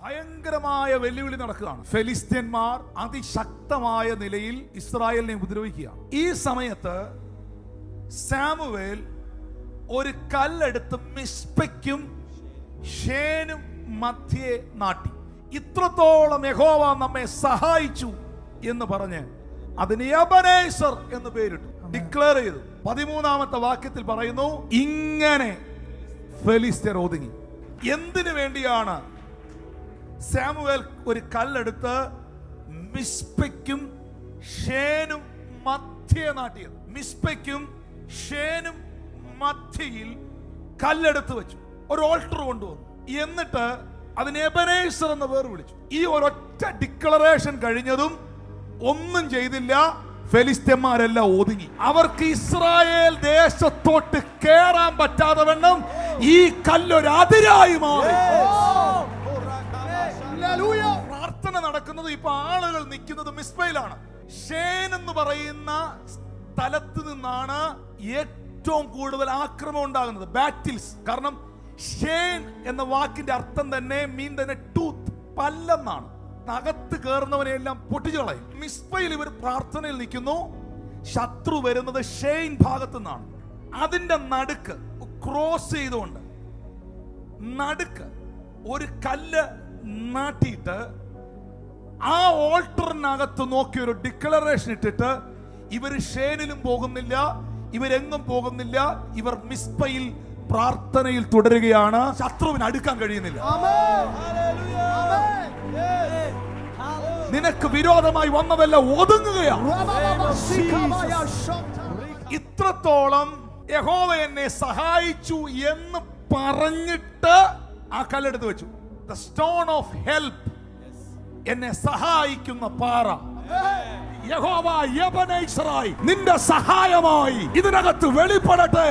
ഭയങ്കരമായ വെല്ലുവിളി നടക്കുകയാണ്. ഫെലിസ്ത്യന്മാർ അതിശക്തമായ നിലയിൽ ഇസ്രായേലിനെ ഉപദ്രവിക്കുകയാണ്. ഈ സമയത്ത് സാമുവേൽ ഒരു കല്ലെടുത്ത് മിസ്പയ്ക്കും ഷേനും മധ്യേ നാട്ടി. ഇത്രത്തോളം യഹോവ നമ്മെ സഹായിച്ചു എന്ന് പറഞ്ഞ് അതിന് എബനേസർ എന്ന് പേരിട്ടു, ഡിക്ലെയർ ചെയ്തു. 13-ാമത്തെ വാക്യത്തിൽ പറയുന്നു, ഇങ്ങനെ ഫെലിസ്ത്യർ ഒതുങ്ങി. എന്തിനു വേണ്ടിയാണ് സാമുവേൽ ഒരു കല്ലെടുത്ത് മിസ്പയ്ക്കും ഷേനും മധ്യേ നാട്ടിയത്? മിസ്പയ്ക്കും ഷേനും മധ്യയിൽ കല്ലെടുത്ത് വെച്ചു, ഒരു ഓൾട്ടർ കൊണ്ടുവന്നു. എന്നിട്ട് അതിന് എബനേസർ എന്ന പേര് വിളിച്ചു. ഈ ഒരൊറ്റ ഡിക്ലറേഷൻ കഴിഞ്ഞതും ഒന്നും ചെയ്തില്ല, ഫെലിസ്ത്യന്മാരെല്ലാം ഒതുങ്ങി. അവർക്ക് ഇസ്രായേൽ ദേശത്തോട്ട് കേറാൻ പറ്റാതെ വണ്ണം ഈ കല്ലൊരു അതിരായി മാറി. പ്രാർത്ഥന നടക്കുന്നത് ഇപ്പൊ ആളുകൾ നിൽക്കുന്നത് മിസ്പയിലാണ്. ഷേൻ എന്ന് പറയുന്ന സ്ഥലത്ത് നിന്നാണ് ഏറ്റവും കൂടുതൽ ആക്രമണം ഉണ്ടാകുന്നത്, ബാറ്റിൽസ്. കാരണം ഷേൻ എന്ന വാക്കിന്റെ അർത്ഥം തന്നെ മീൻ തന്നെ ടൂത്ത്, പല്ലെന്നാണ്. അകത്ത് കയറുന്നവനെല്ലാം പൊട്ടിച്ചു കളയും. മിസ്പയിൽ ഇവർ പ്രാർത്ഥനയിൽ നിൽക്കുന്നു. ശത്രു വരുന്നത് ഷെയ്ൻ ഭാഗത്തു നിന്നാണ്. അതിന്റെ നടുക്ക് ക്രോസ് ചെയ്തുകൊണ്ട് നടുക്ക് ഒരു കല്ല് നാട്ടിയിട്ട് ആ ഓൾട്ടറിനകത്ത് നോക്കി ഒരു ഡിക്ലറേഷൻ ഇട്ടിട്ട് ഇവർ ഷേനിലും പോകുന്നില്ല, ഇവരെങ്ങും പോകുന്നില്ല, ഇവർ മിസ്പയിൽ പ്രാർത്ഥനയിൽ തുടരുകയാണ്. ശത്രുവിന് അടുക്കാൻ കഴിയുന്നില്ല. നിനക്ക് വിരോധമായി വന്നതെല്ലാം ഒതുങ്ങുകയാണ്. ഇത്രത്തോളം യഹോവ എന്നെ സഹായിച്ചു എന്ന് പറഞ്ഞിട്ട് ആ കല്ലെടുത്ത് വെച്ചു. ദ സ്റ്റോൺ ഓഫ് ഹെൽപ്പ്, എന്നെ സഹായിക്കുന്ന പാറ. യഹോവ എബനേസറായി നിന്റെ സഹായമായി ഇതിനകത്ത് വെളിപ്പെടട്ടെ.